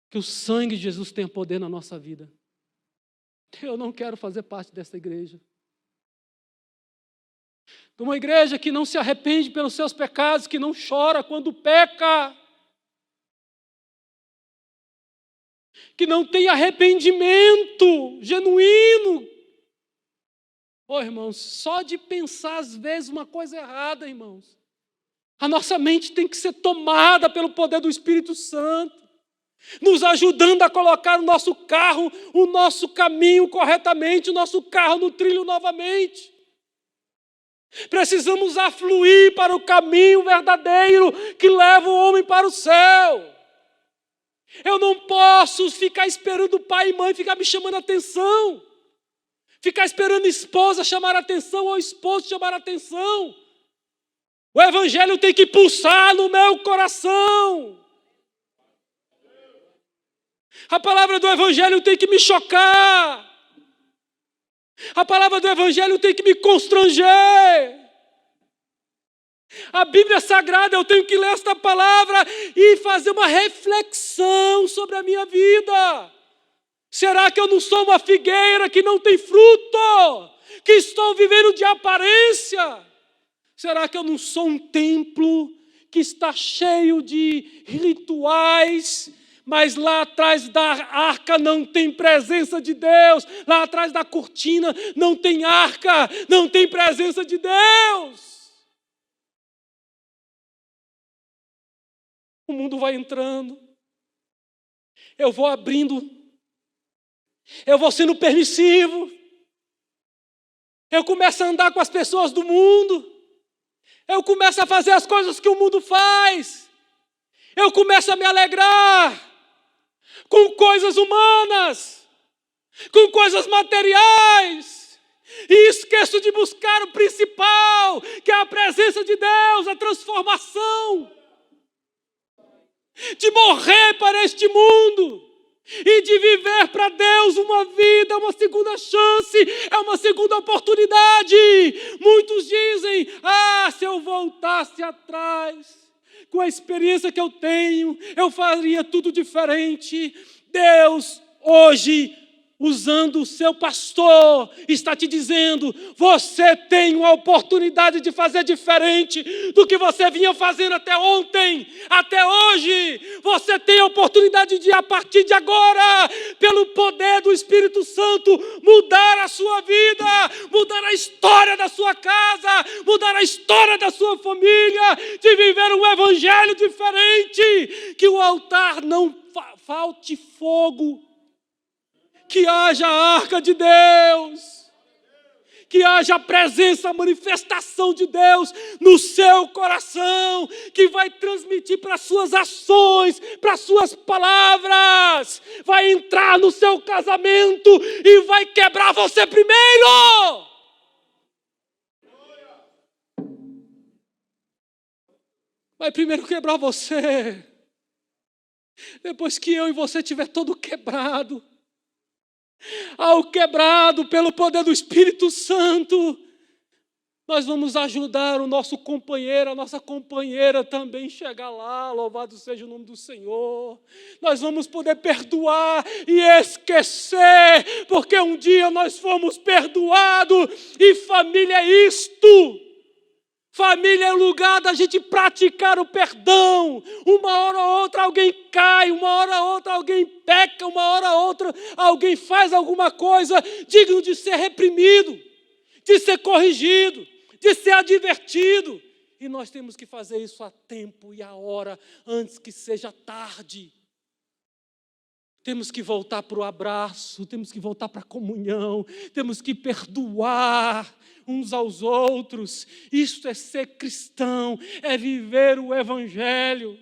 Que o sangue de Jesus tenha poder na nossa vida. Eu não quero fazer parte dessa igreja. De uma igreja que não se arrepende pelos seus pecados, que não chora quando peca. Que não tem arrependimento genuíno. Irmãos, só de pensar às vezes uma coisa errada, irmãos. A nossa mente tem que ser tomada pelo poder do Espírito Santo, nos ajudando a colocar o nosso carro, o nosso caminho corretamente, o nosso carro no trilho novamente. Precisamos afluir para o caminho verdadeiro que leva o homem para o céu. Eu não posso ficar esperando o pai e mãe ficar me chamando a atenção. Ficar esperando a esposa chamar a atenção ou o esposo chamar a atenção. O evangelho tem que pulsar no meu coração. A palavra do evangelho tem que me chocar. A palavra do evangelho tem que me constranger. A Bíblia Sagrada, eu tenho que ler esta palavra e fazer uma reflexão sobre a minha vida. Será que eu não sou uma figueira que não tem fruto? Que estou vivendo de aparência? Será que eu não sou um templo que está cheio de rituais, mas lá atrás da arca não tem presença de Deus? Lá atrás da cortina não tem arca, não tem presença de Deus. O mundo vai entrando, eu vou abrindo, eu vou sendo permissivo, eu começo a andar com as pessoas do mundo, eu começo a fazer as coisas que o mundo faz, eu começo a me alegrar com coisas humanas, com coisas materiais, e esqueço de buscar o principal, que é a presença de Deus, a transformação, de morrer para este mundo e de viver para Deus uma vida, uma segunda chance, é uma segunda oportunidade. Muitos dizem: se eu voltasse atrás, com a experiência que eu tenho, eu faria tudo diferente. Deus, hoje, usando o seu pastor, está te dizendo: você tem uma oportunidade de fazer diferente do que você vinha fazendo até ontem, até hoje. Você tem a oportunidade de, a partir de agora, pelo poder do Espírito Santo, mudar a sua vida, mudar a história da sua casa, mudar a história da sua família, de viver um evangelho diferente, que o altar não falte fogo, que haja a arca de Deus, que haja a presença, a manifestação de Deus no seu coração, que vai transmitir para as suas ações, para as suas palavras, vai entrar no seu casamento e vai quebrar você primeiro. Vai primeiro quebrar você, depois que eu e você tiver todo quebrado, ao quebrado pelo poder do Espírito Santo, nós vamos ajudar o nosso companheiro, a nossa companheira também chegar lá, louvado seja o nome do Senhor. Nós vamos poder perdoar e esquecer, porque um dia nós fomos perdoados, e família é isto. Família é o lugar da gente praticar o perdão. Uma hora ou outra alguém cai, uma hora ou outra alguém peca, uma hora ou outra alguém faz alguma coisa digno de ser reprimido, de ser corrigido, de ser advertido. E nós temos que fazer isso a tempo e a hora, antes que seja tarde. Temos que voltar para o abraço, temos que voltar para a comunhão, temos que perdoar uns aos outros. Isto é ser cristão, é viver o evangelho.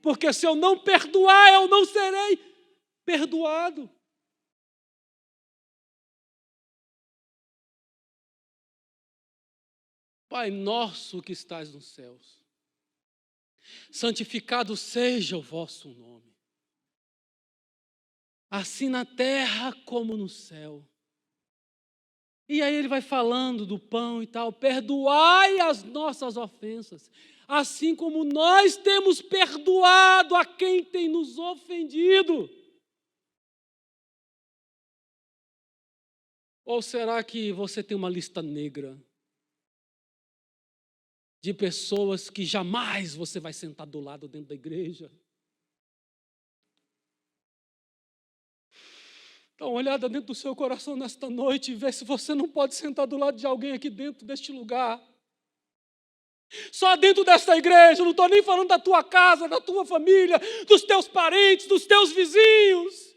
Porque se eu não perdoar, eu não serei perdoado. Pai nosso que estás nos céus, santificado seja o vosso nome, assim na terra como no céu. E aí ele vai falando do pão e tal: perdoai as nossas ofensas, assim como nós temos perdoado a quem tem nos ofendido. Ou será que você tem uma lista negra de pessoas que jamais você vai sentar do lado dentro da igreja? Dá uma olhada dentro do seu coração nesta noite e vê se você não pode sentar do lado de alguém aqui dentro deste lugar. Só dentro desta igreja, não estou nem falando da tua casa, da tua família, dos teus parentes, dos teus vizinhos.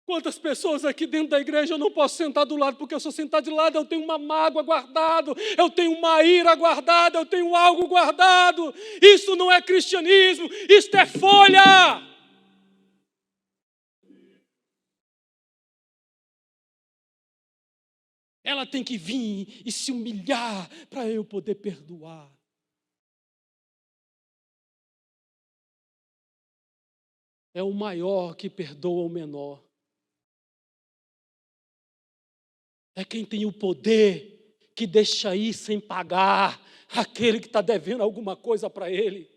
Quantas pessoas aqui dentro da igreja eu não posso sentar do lado, porque se eu sentar de lado eu tenho uma mágoa guardada, eu tenho uma ira guardada, eu tenho algo guardado. Isso não é cristianismo, isto é folha. Ela tem que vir e se humilhar para eu poder perdoar. É o maior que perdoa o menor. É quem tem o poder que deixa ir sem pagar aquele que está devendo alguma coisa para ele.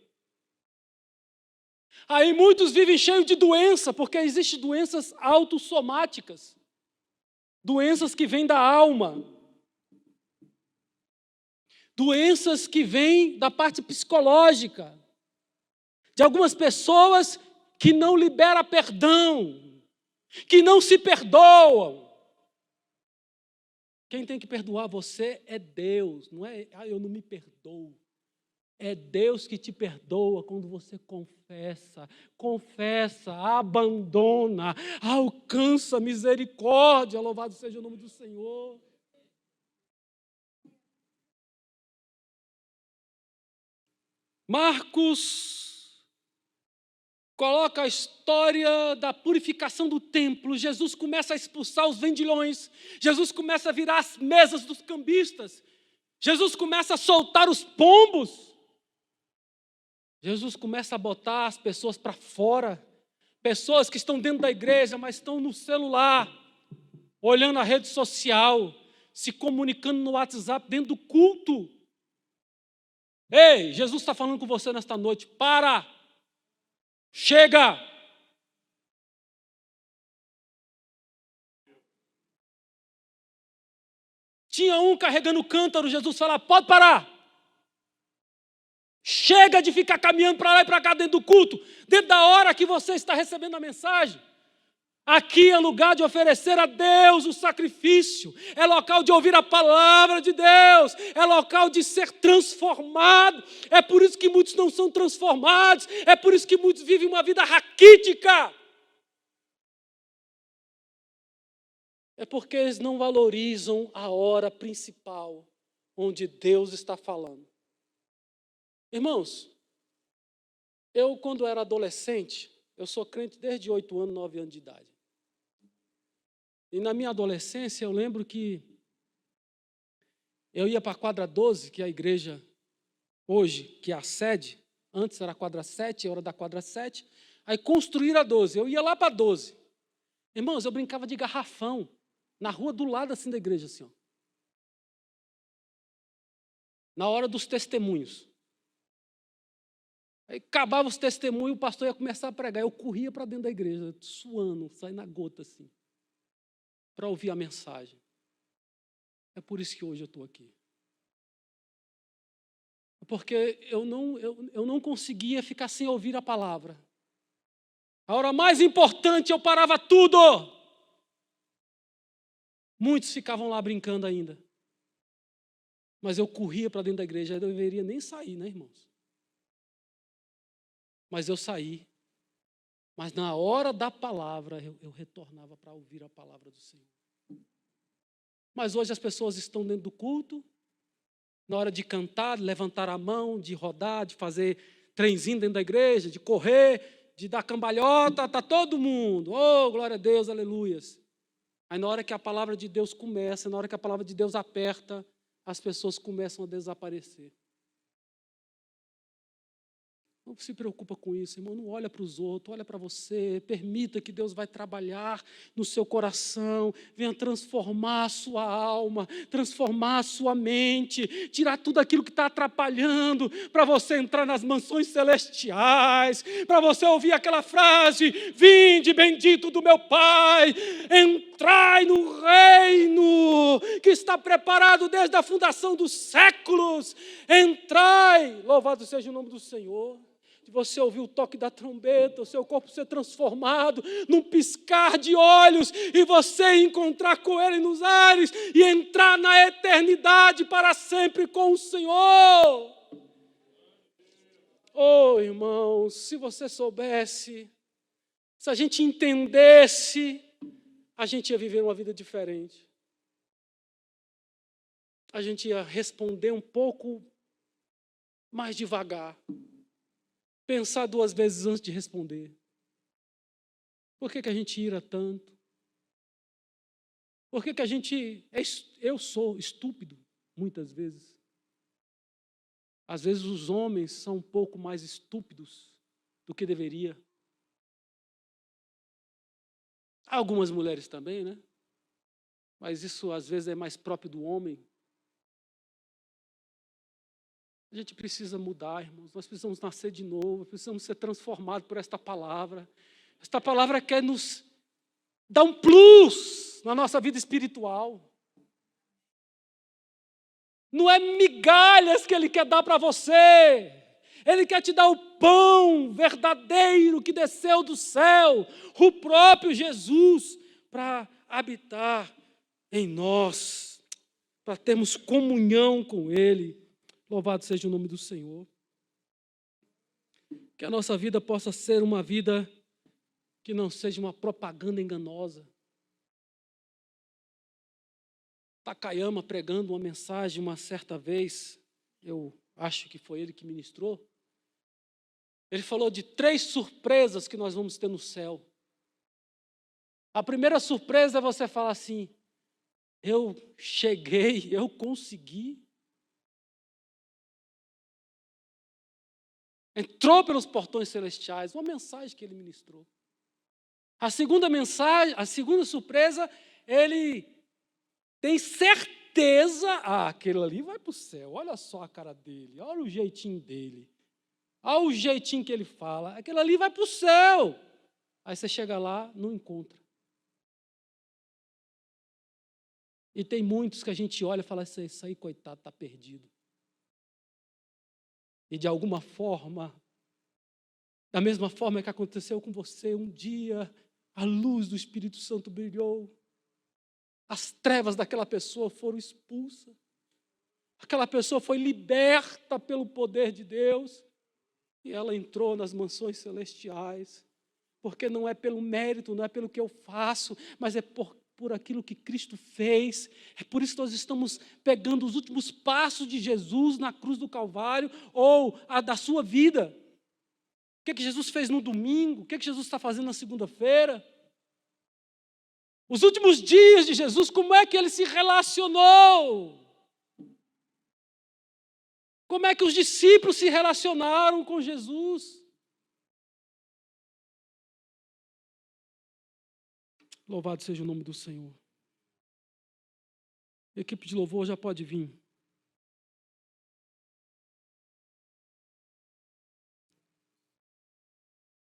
Aí muitos vivem cheios de doença, porque existem doenças autossomáticas. Doenças que vêm da alma. Doenças que vêm da parte psicológica. De algumas pessoas que não liberam perdão, que não se perdoam. Quem tem que perdoar você é Deus, não é, eu não me perdoo. É Deus que te perdoa quando você confessa, abandona, alcança misericórdia, louvado seja o nome do Senhor. Marcos coloca a história da purificação do templo. Jesus começa a expulsar os vendilhões. Jesus começa a virar as mesas dos cambistas. Jesus começa a soltar os pombos. Jesus começa a botar as pessoas para fora. Pessoas que estão dentro da igreja, mas estão no celular, olhando a rede social, se comunicando no WhatsApp dentro do culto. Ei, Jesus está falando com você nesta noite. Para! Chega! Tinha um carregando cântaro, Jesus fala, pode parar. Chega de ficar caminhando para lá e para cá dentro do culto, dentro da hora que você está recebendo a mensagem. Aqui é lugar de oferecer a Deus o sacrifício, é local de ouvir a palavra de Deus, é local de ser transformado. É por isso que muitos não são transformados, é por isso que muitos vivem uma vida raquítica. É porque eles não valorizam a hora principal, onde Deus está falando. Irmãos, eu quando era adolescente, eu sou crente desde 8 anos, 9 anos de idade. E na minha adolescência eu lembro que eu ia para a quadra 12, que é a igreja hoje, que é a sede. Antes era a quadra 7, eu era da quadra 7. Aí construíram a 12, eu ia lá para a 12. Irmãos, eu brincava de garrafão, na rua do lado assim da igreja, assim, ó. Na hora dos testemunhos. Aí acabava os testemunhos, o pastor ia começar a pregar. Eu corria para dentro da igreja, suando, saindo na gota assim, para ouvir a mensagem. É por isso que hoje eu estou aqui. Porque eu não conseguia ficar sem ouvir a palavra. A hora mais importante eu parava tudo. Muitos ficavam lá brincando ainda. Mas eu corria para dentro da igreja, eu não deveria nem sair, né, irmãos? Mas eu saí. Mas na hora da palavra, eu retornava para ouvir a palavra do Senhor. Mas hoje as pessoas estão dentro do culto, na hora de cantar, de levantar a mão, de rodar, de fazer trenzinho dentro da igreja, de correr, de dar cambalhota, está todo mundo. Oh, glória a Deus, aleluias. Aí na hora que a palavra de Deus começa, na hora que a palavra de Deus aperta, as pessoas começam a desaparecer. Não se preocupa com isso, irmão. Não olha para os outros, olha para você. Permita que Deus vai trabalhar no seu coração. Venha transformar a sua alma, transformar a sua mente, tirar tudo aquilo que está atrapalhando para você entrar nas mansões celestiais, para você ouvir aquela frase: vinde, bendito do meu Pai, entrai no reino que está preparado desde a fundação dos séculos. Entrai, louvado seja o nome do Senhor. De você ouvir o toque da trombeta, o seu corpo ser transformado num piscar de olhos e você encontrar com Ele nos ares e entrar na eternidade para sempre com o Senhor. Oh, irmãos, se você soubesse, se a gente entendesse, a gente ia viver uma vida diferente. A gente ia responder um pouco mais devagar. Pensar 2 vezes antes de responder. Por que a gente ira tanto? Por que a gente... Eu sou estúpido, muitas vezes. Às vezes os homens são um pouco mais estúpidos do que deveria. Há algumas mulheres também, né? Mas isso às vezes é mais próprio do homem. A gente precisa mudar, irmãos. Nós precisamos nascer de novo, precisamos ser transformados por esta palavra. Esta palavra quer nos dar um plus na nossa vida espiritual. Não é migalhas que Ele quer dar para você. Ele quer te dar o pão verdadeiro que desceu do céu, o próprio Jesus, para habitar em nós, para termos comunhão com Ele. Louvado seja o nome do Senhor. Que a nossa vida possa ser uma vida que não seja uma propaganda enganosa. Takayama pregando uma mensagem uma certa vez, eu acho que foi ele que ministrou, Ele falou de 3 surpresas que nós vamos ter no céu. A primeira surpresa é você falar assim: eu cheguei, eu consegui. Entrou pelos portões celestiais, uma mensagem que ele ministrou. A segunda mensagem, a segunda surpresa, ele tem certeza, aquele ali vai para o céu, olha só a cara dele, olha o jeitinho dele, olha o jeitinho que ele fala, aquele ali vai para o céu. Aí você chega lá, não encontra. E tem muitos que a gente olha e fala, isso aí, coitado, está perdido. E de alguma forma, da mesma forma que aconteceu com você, um dia a luz do Espírito Santo brilhou, as trevas daquela pessoa foram expulsas, aquela pessoa foi liberta pelo poder de Deus, e ela entrou nas mansões celestiais, porque não é pelo mérito, não é pelo que eu faço, mas é por aquilo que Cristo fez. É por isso que nós estamos pegando os últimos passos de Jesus na cruz do Calvário, ou a da sua vida. O que Jesus fez no domingo? O que Jesus está fazendo na segunda-feira? Os últimos dias de Jesus, como é que ele se relacionou? Como é que os discípulos se relacionaram com Jesus? Louvado seja o nome do Senhor. A equipe de louvor já pode vir.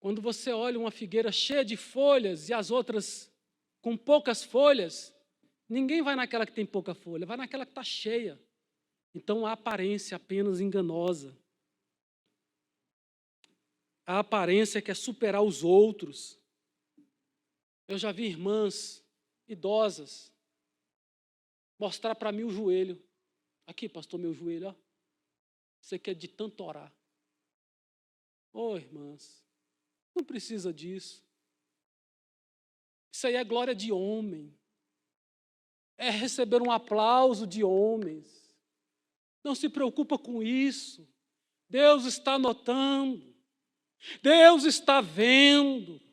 Quando você olha uma figueira cheia de folhas e as outras com poucas folhas, ninguém vai naquela que tem pouca folha, vai naquela que está cheia. Então a aparência é apenas enganosa. A aparência quer superar os outros. Eu já vi irmãs idosas mostrar para mim o joelho. Aqui, pastor, meu joelho, ó. Isso aqui é de tanto orar. Irmãs, não precisa disso. Isso aí é glória de homem. É receber um aplauso de homens. Não se preocupa com isso. Deus está notando. Deus está vendo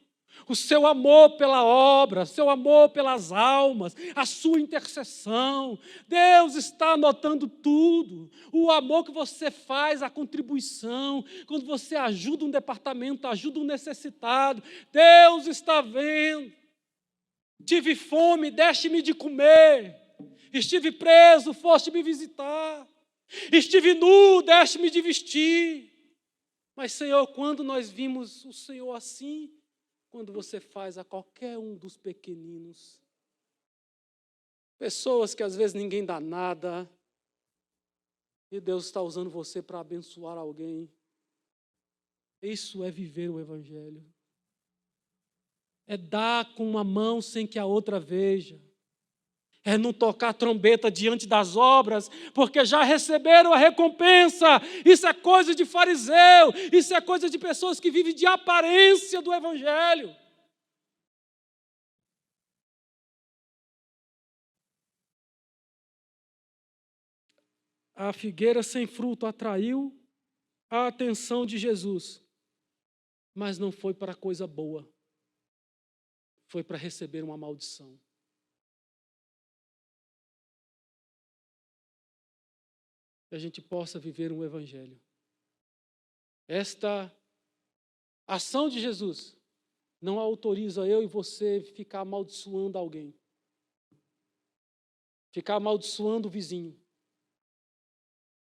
o seu amor pela obra, seu amor pelas almas, a sua intercessão. Deus está notando tudo. O amor que você faz, a contribuição, quando você ajuda um departamento, ajuda um necessitado. Deus está vendo. Tive fome, deste-me de comer. Estive preso, foste me visitar. Estive nu, deste-me de vestir. Mas, Senhor, quando nós vimos o Senhor assim, quando você faz a qualquer um dos pequeninos, pessoas que às vezes ninguém dá nada, e Deus está usando você para abençoar alguém, isso é viver o Evangelho. É dar com uma mão sem que a outra veja. É não tocar trombeta diante das obras, porque já receberam a recompensa. Isso é coisa de fariseu, isso é coisa de pessoas que vivem de aparência do Evangelho. A figueira sem fruto atraiu a atenção de Jesus, mas não foi para coisa boa, foi para receber uma maldição. Que a gente possa viver um Evangelho. Esta ação de Jesus não autoriza eu e você ficar amaldiçoando alguém, ficar amaldiçoando o vizinho.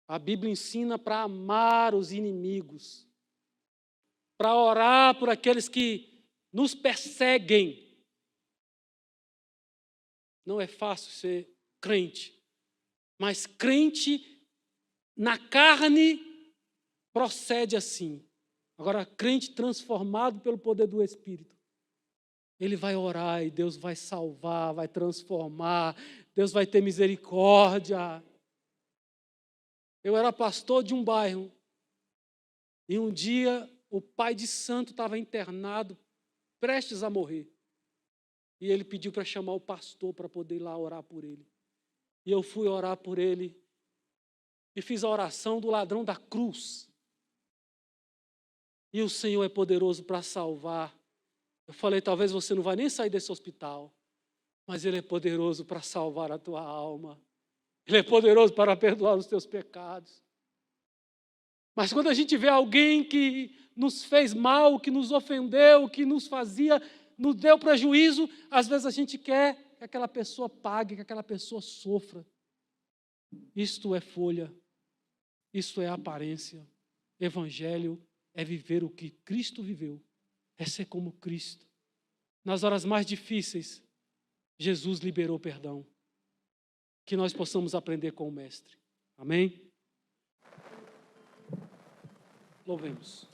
A Bíblia ensina para amar os inimigos, para orar por aqueles que nos perseguem. Não é fácil ser crente, mas crente na carne procede assim. Agora, crente transformado pelo poder do Espírito, ele vai orar e Deus vai salvar, vai transformar, Deus vai ter misericórdia. Eu era pastor de um bairro e um dia o pai de santo estava internado, prestes a morrer. E ele pediu para chamar o pastor para poder ir lá orar por ele. E eu fui orar por ele e fiz a oração do ladrão da cruz. E o Senhor é poderoso para salvar. Eu falei, talvez você não vai nem sair desse hospital, mas Ele é poderoso para salvar a tua alma. Ele é poderoso para perdoar os teus pecados. Mas quando a gente vê alguém que nos fez mal, que nos ofendeu, que nos deu prejuízo, às vezes a gente quer que aquela pessoa pague, que aquela pessoa sofra. Isto é folha, isto é aparência. Evangelho é viver o que Cristo viveu, é ser como Cristo. Nas horas mais difíceis, Jesus liberou perdão. Que nós possamos aprender com o Mestre. Amém? Louvemos.